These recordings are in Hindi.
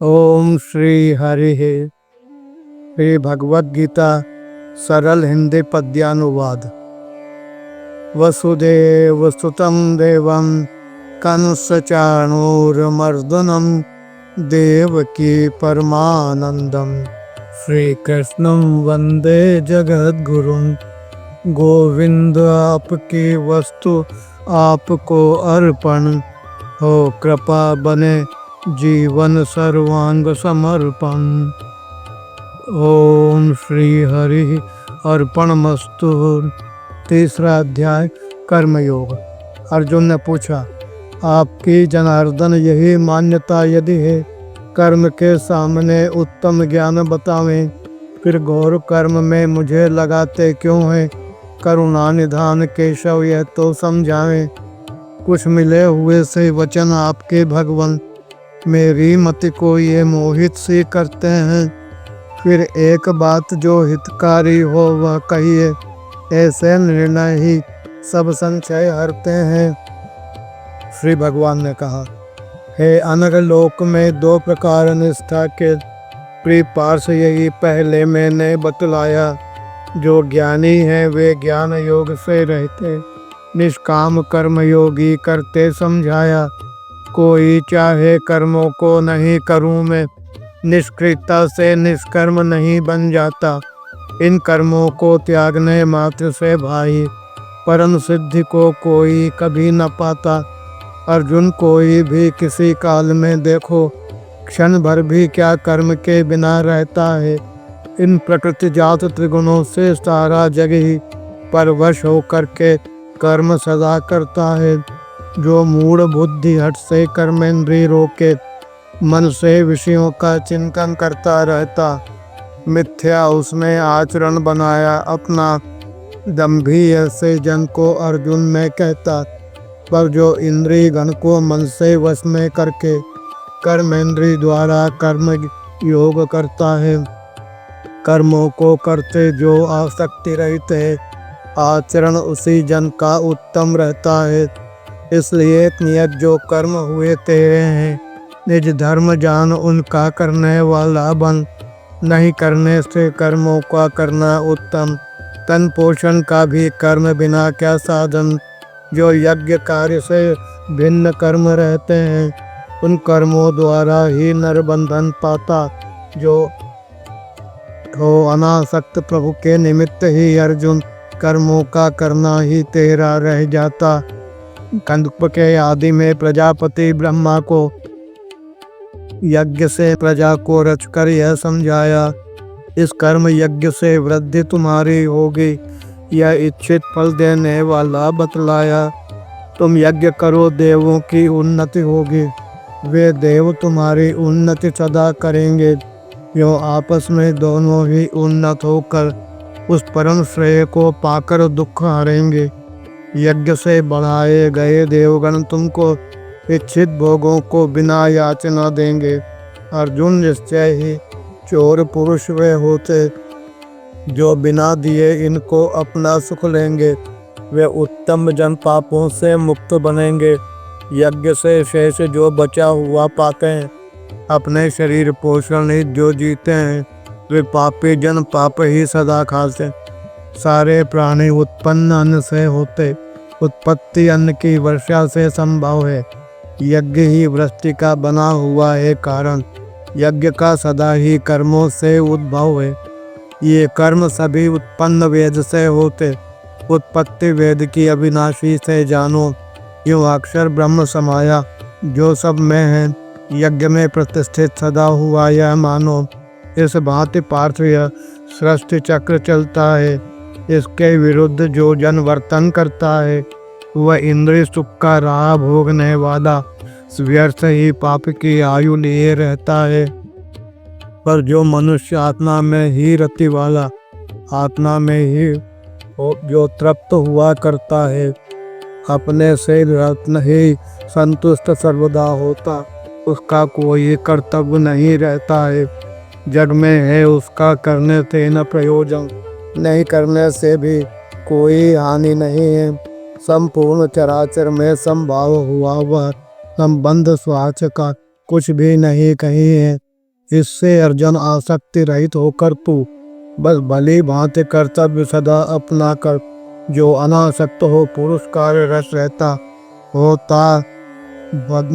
ओम श्री हरि श्री भगवद गीता सरल हिंदी पद्यानुवाद। वसुदेव सुतं देवं कंस चाणूरमर्दनं देवकी परमानंदम श्री कृष्णं वंदे जगद्गुरुं। गोविंद आपकी वस्तु आपको अर्पण हो, कृपा बने जीवन सर्वांग समर्पण। ओम श्री हरि अर्पणमस्तु। तीसरा अध्याय कर्मयोग। अर्जुन ने पूछा, आपकी जनार्दन यही मान्यता यदि है, कर्म के सामने उत्तम ज्ञान बतावें, फिर घोर कर्म में मुझे लगाते क्यों हैं? करुणा निधान केशव यह तो समझावें। कुछ मिले हुए से वचन आपके भगवन, मेरी मति को ये मोहित सी करते हैं। फिर एक बात जो हितकारी हो वह कहिए, ऐसे निर्णय ही सब संशय हरते हैं। श्री भगवान ने कहा, हे अनग लोक में दो प्रकार निष्ठा के प्रिय पार्श यही पहले मैंने बतलाया। जो ज्ञानी है वे ज्ञान योग से रहते, निष्काम कर्म योगी करते समझाया। कोई चाहे कर्मों को नहीं करूं मैं, निष्क्रियता से निष्कर्म नहीं बन जाता। इन कर्मों को त्यागने मात्र से भाई, परम सिद्धि को कोई कभी न पाता। अर्जुन, कोई भी किसी काल में देखो, क्षण भर भी क्या कर्म के बिना रहता है। इन प्रकृति जात त्रिगुणों से सारा जग ही परवश होकर के कर्म सदा करता है। जो मूढ़ बुद्धि हट से कर्मेंद्रिय रोके, मन से विषयों का चिंतन करता रहता, मिथ्या उसने आचरण बनाया अपना। दंभी ऐसे जन को अर्जुन में कहता, पर जो इंद्रिय गण को मन से वश में करके कर्मेंद्रिय द्वारा कर्म योग करता है। कर्मों को करते जो आसक्ति रहित है, आचरण उसी जन का उत्तम रहता है। इसलिए नियत जो कर्म हुए तेरे हैं, निज धर्म जान उनका करने वाला बन। नहीं करने से कर्मों का करना उत्तम, तन पोषण का भी कर्म बिना क्या साधन। जो यज्ञ कार्य से भिन्न कर्म रहते हैं, उन कर्मों द्वारा ही नर बंधन पाता। जो हो अनासक्त प्रभु के निमित्त ही अर्जुन, कर्मों का करना ही तेरा रह जाता। कंदुक के आदि में प्रजापति ब्रह्मा को यज्ञ से प्रजा को रचकर यह समझाया, इस कर्म यज्ञ से वृद्धि तुम्हारी होगी, यह इच्छित फल देने वाला बतलाया। तुम यज्ञ करो, देवों की उन्नति होगी, वे देव तुम्हारी उन्नति सदा करेंगे। यो आपस में दोनों ही उन्नत होकर उस परम श्रेय को पाकर दुख हरेंगे। यज्ञ से बढ़ाए गए देवगण तुमको इच्छित भोगों को बिना याचना देंगे। अर्जुन, निश्चय ही चोर पुरुष वे होते जो बिना दिए इनको अपना सुख लेंगे। वे उत्तम जन पापों से मुक्त बनेंगे। यज्ञ से शेष जो बचा हुआ पाते हैं, अपने शरीर पोषण ही जो जीते हैं, वे पापी जन पाप ही सदा खाते। सारे प्राणी उत्पन्न अन्न से होते, उत्पत्ति अन्न की वर्षा से संभव है। यज्ञ ही वृष्टि का बना हुआ है कारण, यज्ञ का सदा ही कर्मों से उद्भव है। ये कर्म सभी उत्पन्न वेद से होते, उत्पत्ति वेद की अविनाशी से जानो। यो अक्षर ब्रह्म समाया जो सब में है, यज्ञ में प्रतिष्ठित सदा हुआ यह मानो। इस भांति पार्थिव सृष्टि चक्र चलता है, इसके विरुद्ध जो जन वर्तन करता है, वह इंद्रिय सुख का राह भोगने वाला व्यर्थ ही पाप की आयु लिए रहता है। पर जो मनुष्य आत्मा में ही रति वाला, आत्मा में ही जो तृप्त हुआ करता है, अपने से रत्न ही संतुष्ट सर्वदा होता, उसका कोई कर्तव्य नहीं रहता है। जग में है उसका करने से न प्रयोजन, नहीं करने से भी कोई हानि नहीं है। संपूर्ण चराचर में संभाव हुआ वह संबंध स्वार्थ का कुछ भी नहीं कहीं है। इससे अर्जुन आसक्ति रहित होकर तू बस भली भांति कर्तव्य सदा अपना कर। जो अनासक्त हो पुरुष कार्य रस रहता होता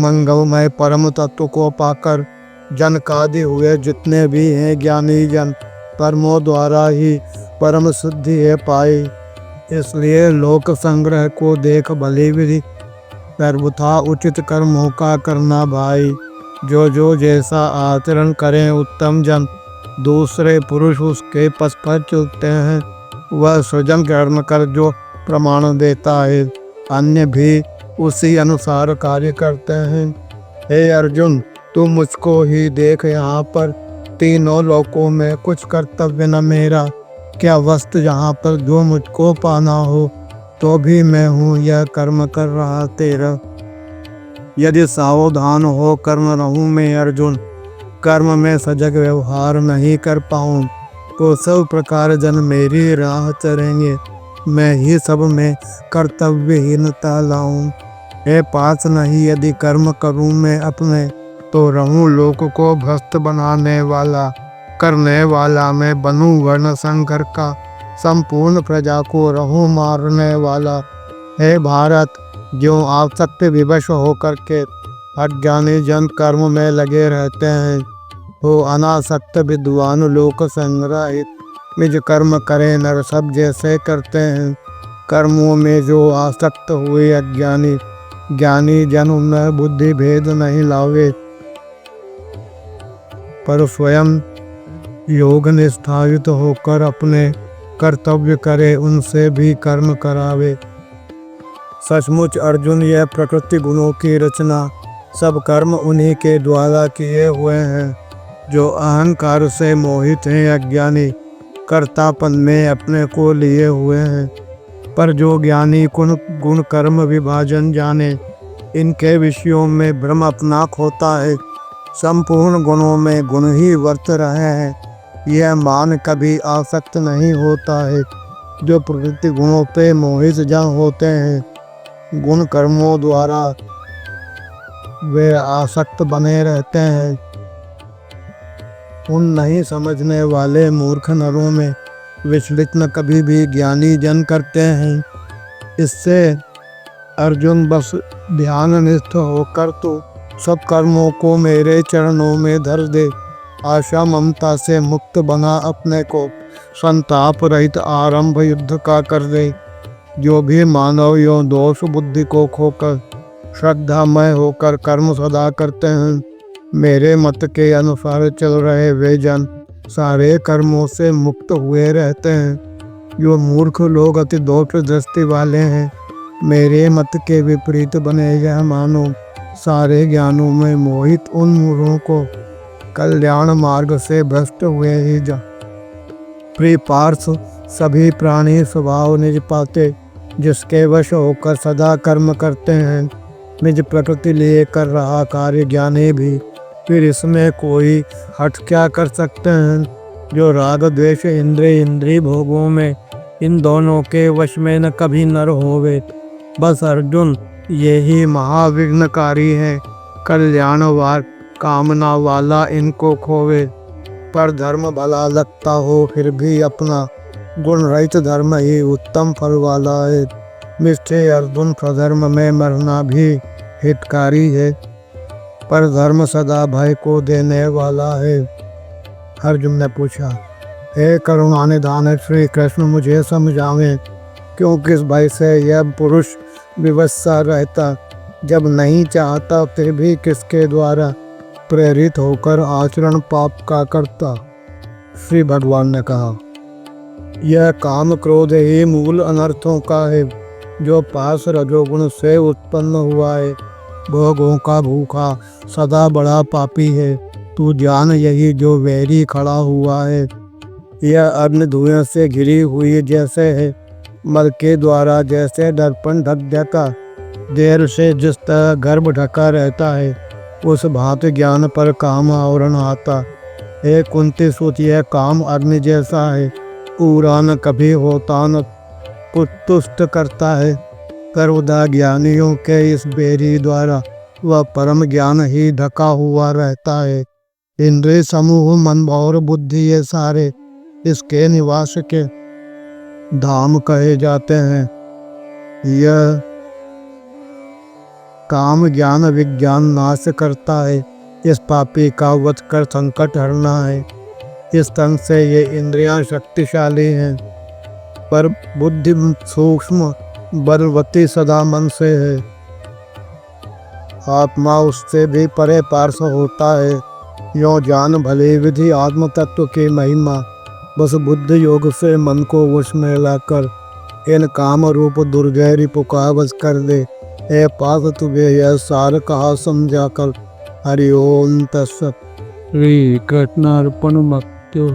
मंगलमय परम तत्व को पाकर जनकादि हुए जितने भी हैं ज्ञानी जन कर्मों द्वारा ही परम सिद्धि है पाई। इसलिए लोक संग्रह को देख भली विधि सर्वथा उचित कर्मों का करना भाई। जो जैसा आचरण करें उत्तम जन दूसरे पुरुष उसके पथ पर चलते हैं। वह सृजन कर्म कर जो प्रमाण देता है अन्य भी उसी अनुसार कार्य करते हैं। हे अर्जुन तू मुझको ही देख यहाँ पर तीनों लोकों में कुछ कर्तव्य न मेरा क्या वस्तु यहाँ पर जो मुझको पाना हो तो भी मैं हूँ यह कर्म कर रहा तेरा। यदि सावधान हो कर्म रहूं मैं अर्जुन कर्म में सजग व्यवहार नहीं कर पाऊं तो सब प्रकार जन मेरी राह चलेंगे मैं ही सब में कर्तव्यहीनता लाऊं। हे पास नहीं यदि कर्म करूं मैं अपने तो रहूं लोक को भ्रष्ट बनाने वाला करने वाला मैं बनूं वर्ण संकर का संपूर्ण प्रजा को रहूं मारने वाला। हे भारत जो आसक्त विवश होकर के अज्ञानी जन कर्म में लगे रहते हैं हो अनासक्त विद्वान लोक संग्रहित निज कर्म करे नर सब जैसे करते हैं। कर्मों में जो आसक्त हुए अज्ञानी ज्ञानी जन उनमें बुद्धि भेद नहीं लावे पर स्वयं योग निष्ठावित होकर अपने कर्तव्य करे उनसे भी कर्म करावे। सचमुच अर्जुन यह प्रकृति गुणों की रचना सब कर्म उन्हीं के द्वारा किए हुए हैं। जो अहंकार से मोहित हैं अज्ञानी कर्तापन में अपने को लिए हुए हैं पर जो ज्ञानी गुण कर्म विभाजन जाने इनके विषयों में भ्रम अपना खोता है। संपूर्ण गुणों में गुण ही वर्त रहे हैं यह मान कभी आसक्त नहीं होता है। जो प्रकृति गुणों पे मोहित जन होते हैं गुण कर्मों द्वारा वे आसक्त बने रहते हैं। उन नहीं समझने वाले मूर्ख नरों में विचलित न कभी भी ज्ञानी जन करते हैं। इससे अर्जुन बस ध्यान निष्ठ होकर तो सब कर्मों को मेरे चरणों में धर दे। आशा ममता से मुक्त बना अपने को संताप रहित आरंभ युद्ध का कर दे। जो भी मानव यो दोष बुद्धि को खोकर श्रद्धामय होकर कर्म सदा करते हैं मेरे मत के अनुसार चल रहे वे जन सारे कर्मों से मुक्त हुए रहते हैं। जो मूर्ख लोग अति दोष दृष्टि वाले हैं मेरे मत के विपरीत बने यह मानो सारे ज्ञानों में मोहित उन मूढ़ों को कल्याण मार्ग से भ्रष्ट हुए ही जा। प्रिय पार्थ सभी प्राणी स्वभाव निज पाते जिसके वश होकर सदा कर्म करते हैं। निज प्रकृति लिए कर रहा कार्य ज्ञानी भी फिर इसमें कोई हट क्या कर सकते हैं। जो राग द्वेष इंद्रिय भोगों में इन दोनों के वश में न कभी नर होवे। बस अर्जुन यही महाविघ्नकारी है कल्याणवार कामना वाला इनको खोवे। पर धर्म भला लगता हो फिर भी अपना गुण रहित धर्म ही उत्तम फल वाला है। निश्चय अर्जुन प्रधर्म में मरना भी हितकारी है पर धर्म सदा भय को देने वाला है। अर्जुन ने पूछा हे करुणा निधान श्री कृष्ण मुझे समझावें क्यों किस भय से यह पुरुष विवश सा रहता जब नहीं चाहता फिर भी किसके द्वारा प्रेरित होकर आचरण पाप का करता। श्री भगवान ने कहा यह काम क्रोध ही मूल अनर्थों का है जो पास रजोगुण से उत्पन्न हुआ है। भोगों का भूखा सदा बड़ा पापी है तू जान यही जो वैरी खड़ा हुआ है। यह अग्नि धुएं से घिरी हुई जैसे है मल के द्वारा जैसे दर्पण ढक जाता देर से जिस तरह गर्भ ढका रहता है उस भांति ज्ञान पर काम आवरण आता। हे कुंती सुत यह काम अग्नि जैसा है पूरा न कभी होता न पुतुष्ट करता है। सर्वदा ज्ञानियों के इस बेरी द्वारा वह परम ज्ञान ही ढका हुआ रहता है। इंद्रिय समूह मन और बुद्धि ये सारे इसके निवास के धाम कहे जाते हैं। यह काम ज्ञान विज्ञान नाश करता है, इस पापी का वध कर संकट हरना है। इस तरह से ये इंद्रियां शक्तिशाली हैं, पर बुद्धि सूक्ष्म बलवती सदा मन से है। आत्मा उससे भी परे पार्श्व होता है। यो जान भले विधि आत्म तत्व की महिमा, बस बुद्ध योग से मन को वश में लाकर इन काम रूप दुर्जय रिपु का वश कर दे। ए पार्थ तुझे यह सार कहा समझा कर। हरि ओम तत्सत। श्री कृष्णार्पणमस्तु।